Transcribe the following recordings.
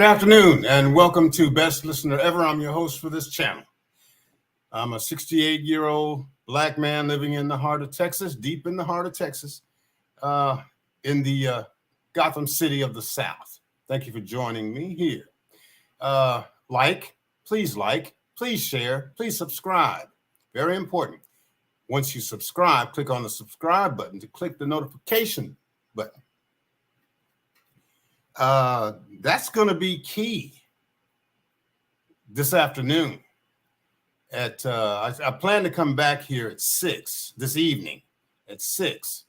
Good afternoon and welcome to Best Listener Ever. I'm your host for this channel. I'm a 68-year-old black man living in the heart of Texas, deep in the heart of Texas, in the Gotham City of the South. Thank you for joining me here. Please share, please subscribe. Very important. Once you subscribe, click on the subscribe button to click the notification button. That's going to be key this afternoon. I plan to come back here at 6 this evening at 6.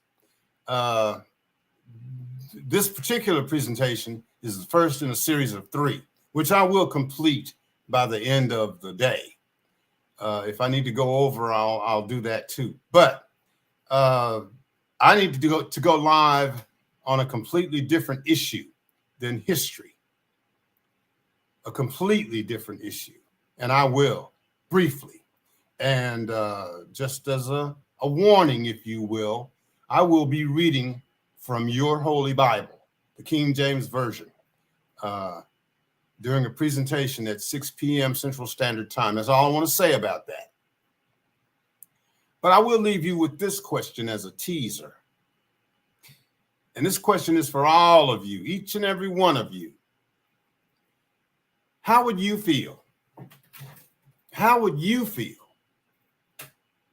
This particular presentation is the first in a series of 3, which I will complete by the end of the day. If I need to go over, I'll do that too. But I need to go live on a completely different issue than history, a completely different issue. And I will briefly. And just as a warning, if you will, I will be reading from your Holy Bible, the King James Version, during a presentation at 6 p.m. Central Standard Time. That's all I want to say about that. But I will leave you with this question as a teaser. And this question is for all of you, each and every one of you. How would you feel? How would you feel?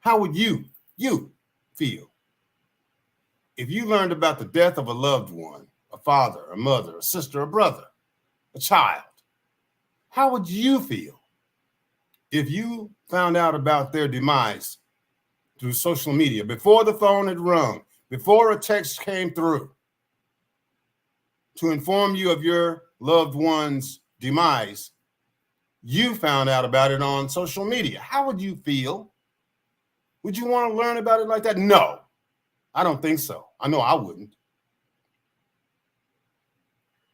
How would you feel if you learned about the death of a loved one, a father, a mother, a sister, a brother, a child? How would you feel if you found out about their demise through social media, before the phone had rung, before a text came through to inform you of your loved one's demise? You found out about it on social media. How would you feel? Would you want to learn about it like that? No, I don't think so. I know I wouldn't.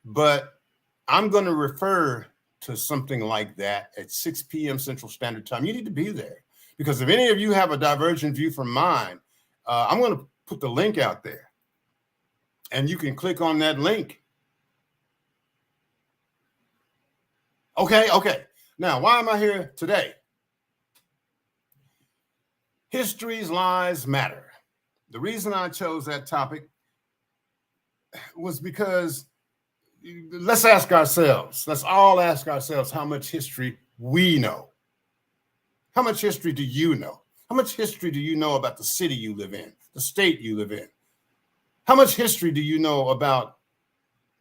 But I'm going to refer to something like that at 6 p.m. Central Standard Time. You need to be there, because if any of you have a divergent view from mine, I'm going to put the link out there, and you can click on that link. Okay. Now, why am I here today? History's lies matter. The reason I chose that topic was because let's all ask ourselves how much history we know. How much history do you know? How much history do you know about the city you live in, the state you live in? How much history do you know about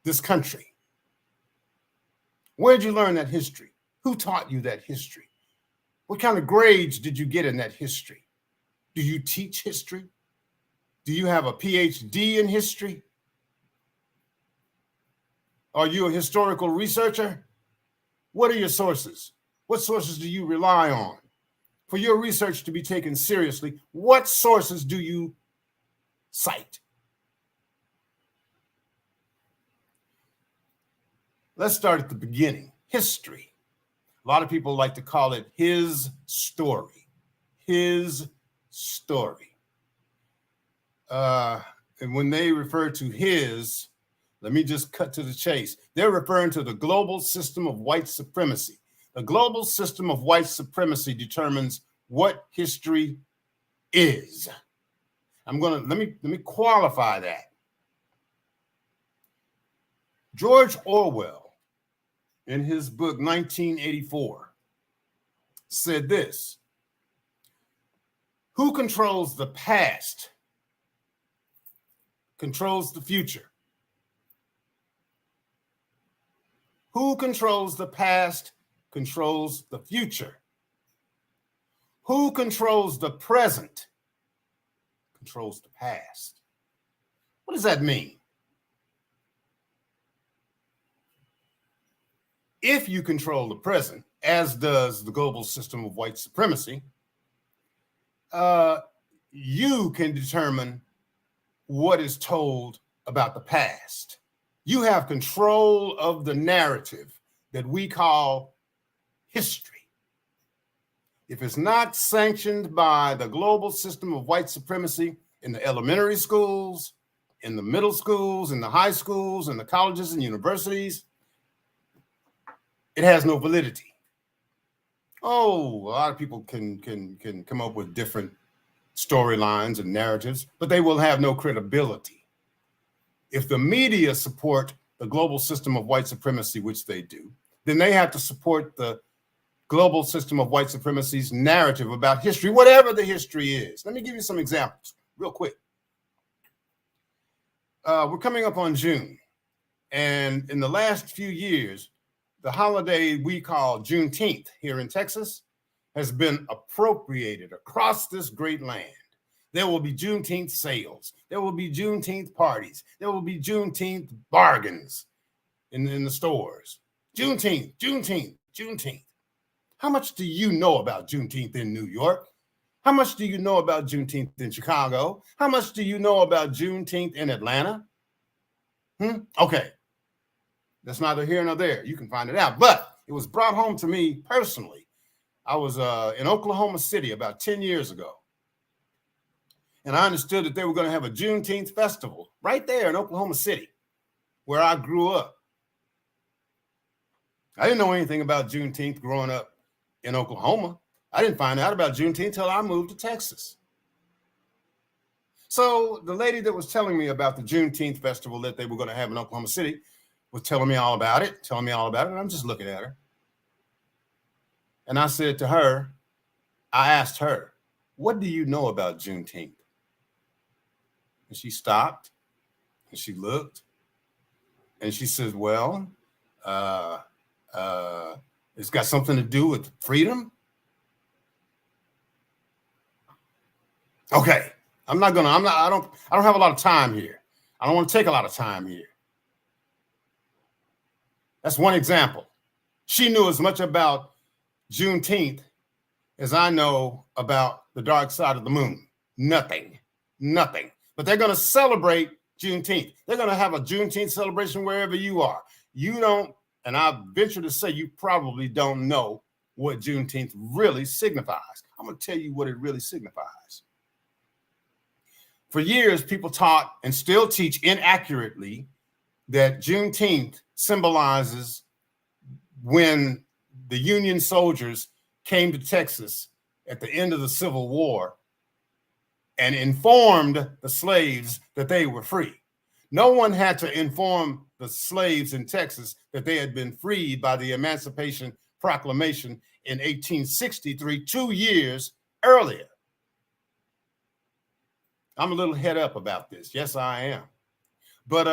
this country? Where did you learn that history? Who taught you that history? What kind of grades did you get in that history? Do you teach history? Do you have a PhD in history? Are you a historical researcher? What are your sources? What sources do you rely on? For your research to be taken seriously, what sources do you cite? Let's start at the beginning. History. A lot of people like to call it his story. His story. And when they refer to his, let me just cut to the chase. They're referring to the global system of white supremacy. The global system of white supremacy determines what history is. Let me qualify that. George Orwell, in his book 1984, said this: who controls the past controls the future. Who controls the past controls the future. Who controls the present controls the past. What does that mean? If you control the present, as does the global system of white supremacy, you can determine what is told about the past. You have control of the narrative that we call history. If it's not sanctioned by the global system of white supremacy in the elementary schools, in the middle schools, in the high schools, in the colleges and universities, it has no validity. Oh, a lot of people can come up with different storylines and narratives, but they will have no credibility. If the media support the global system of white supremacy, which they do, then they have to support the global system of white supremacy's narrative about history, whatever the history is. Let me give you some examples real quick. We're coming up on June, and in the last few years, the holiday we call Juneteenth here in Texas has been appropriated across this great land. There will be Juneteenth sales. There will be Juneteenth parties. There will be Juneteenth bargains in the stores. Juneteenth, Juneteenth, Juneteenth. How much do you know about Juneteenth in New York? How much do you know about Juneteenth in Chicago? How much do you know about Juneteenth in Atlanta? Okay. That's neither here nor there. You can find it out. But it was brought home to me personally. I was in Oklahoma City about 10 years ago. And I understood that they were going to have a Juneteenth festival right there in Oklahoma City, where I grew up. I didn't know anything about Juneteenth growing up in Oklahoma. I didn't find out about Juneteenth until I moved to Texas. So the lady that was telling me about the Juneteenth festival that they were going to have in Oklahoma City was telling me all about it, and I'm just looking at her. And I said to her, I asked her, what do you know about Juneteenth? And she stopped and she looked and she said, well, it's got something to do with freedom. Okay. I don't have a lot of time here. I don't want to take a lot of time here. That's one example. She knew as much about Juneteenth as I know about the dark side of the moon. Nothing. But they're going to celebrate Juneteenth. They're going to have a Juneteenth celebration wherever you are. You don't, and I venture to say you probably don't know what Juneteenth really signifies. I'm going to tell you what it really signifies. For years, people taught and still teach inaccurately that Juneteenth symbolizes when the Union soldiers came to Texas at the end of the Civil War and informed the slaves that they were free. No one had to inform the slaves in Texas that they had been freed by the Emancipation Proclamation in 1863, 2 years earlier. I'm a little head up about this. Yes, I am. But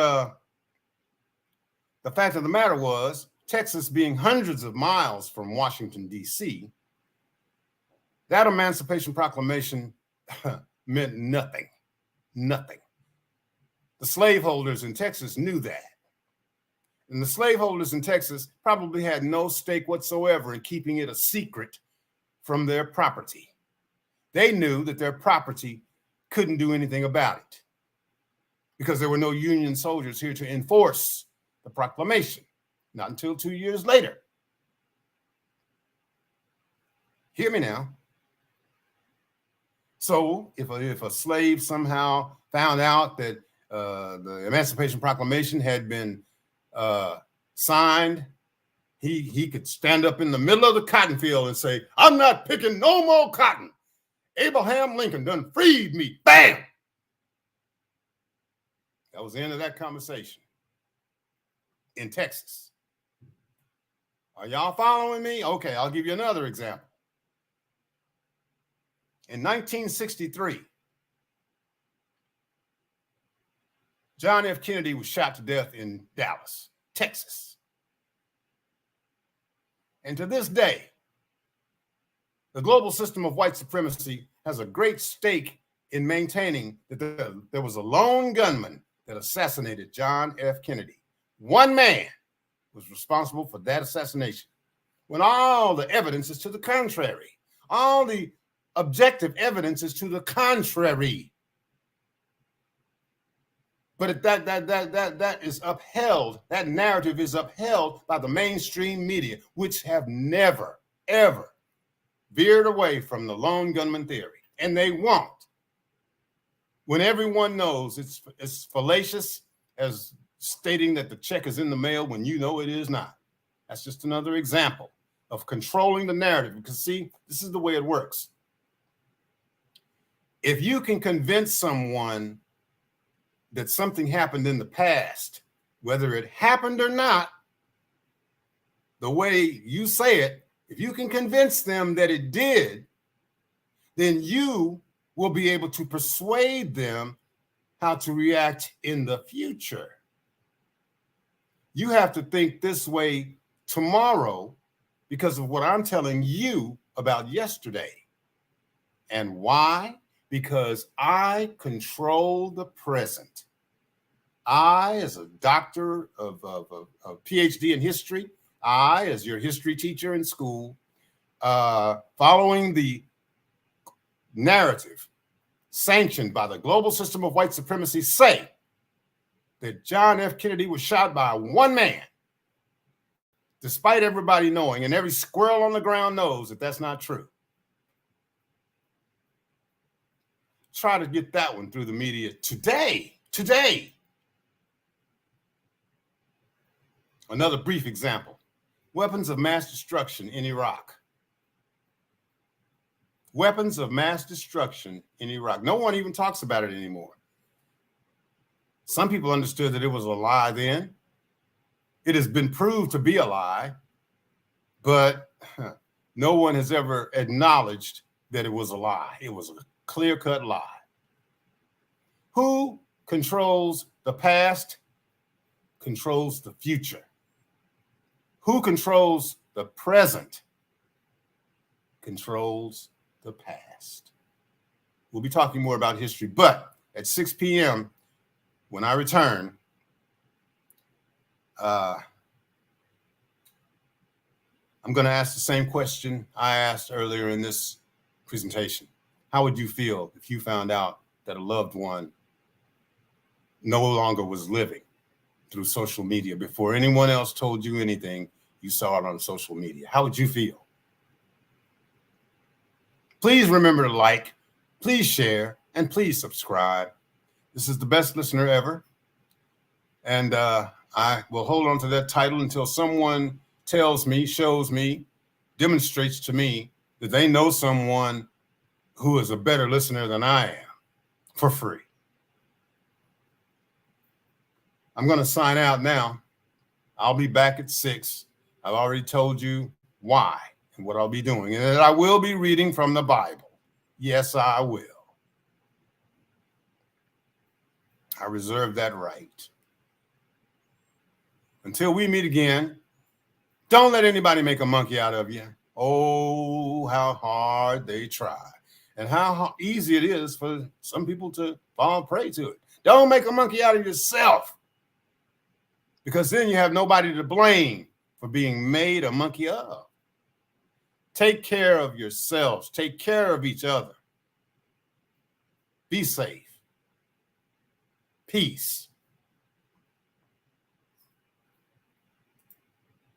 the fact of the matter was, Texas being hundreds of miles from Washington, D.C., that Emancipation Proclamation meant nothing. The slaveholders in Texas knew that. And the slaveholders in Texas probably had no stake whatsoever in keeping it a secret from their property. They knew that their property couldn't do anything about it because there were no Union soldiers here to enforce the proclamation, not until 2 years later. Hear me now. So if a slave somehow found out that the Emancipation Proclamation had been signed, he could stand up in the middle of the cotton field and say, I'm not picking no more cotton. Abraham Lincoln done freed me. Bam! That was the end of that conversation in Texas. Are y'all following me? Okay, I'll give you another example. In 1963, John F. Kennedy was shot to death in Dallas, Texas. And to this day, the global system of white supremacy has a great stake in maintaining that there was a lone gunman that assassinated John F. Kennedy. One man was responsible for that assassination, when all the evidence is to the contrary. All the objective evidence is to the contrary. But that is upheld. That narrative is upheld by the mainstream media, which have never, ever veered away from the lone gunman theory. And they won't. When everyone knows it's fallacious as stating that the check is in the mail when you know it is not. That's just another example of controlling the narrative. Because see, this is the way it works. If you can convince someone that something happened in the past, whether it happened or not, the way you say it, if you can convince them that it did, then you will be able to persuade them how to react in the future. You have to think this way tomorrow because of what I'm telling you about yesterday. And why? Because I control the present. I, as a doctor of PhD in history, I, as your history teacher in school, following the narrative sanctioned by the global system of white supremacy, say that John F. Kennedy was shot by one man, despite everybody knowing, and every squirrel on the ground knows that that's not true. Try to get that one through the media today. Another brief example. Weapons of mass destruction in Iraq. Weapons of mass destruction in Iraq. No one even talks about it anymore. Some people understood that it was a lie then. It has been proved to be a lie, but no one has ever acknowledged that it was a lie. It was a clear-cut lie. Who controls the past controls the future. Who controls the present controls the past. We'll be talking more about history, but at 6 p.m., when I return, I'm going to ask the same question I asked earlier in this presentation. How would you feel if you found out that a loved one no longer was living through social media before anyone else told you anything? You saw it on social media. How would you feel? Please remember to like, please share, and please subscribe. This is the best listener ever. And I will hold on to that title until someone tells me, shows me, demonstrates to me that they know someone who is a better listener than I am for free. I'm going to sign out now. I'll be back at 6. I've already told you why and what I'll be doing, and that I will be reading from the Bible. Yes, I will. I reserve that right. Until we meet again, don't let anybody make a monkey out of you. Oh, how hard they try, and how easy it is for some people to fall prey to it. Don't make a monkey out of yourself, because then you have nobody to blame for being made a monkey of. Take care of yourselves. Take care of each other. Be safe. Peace.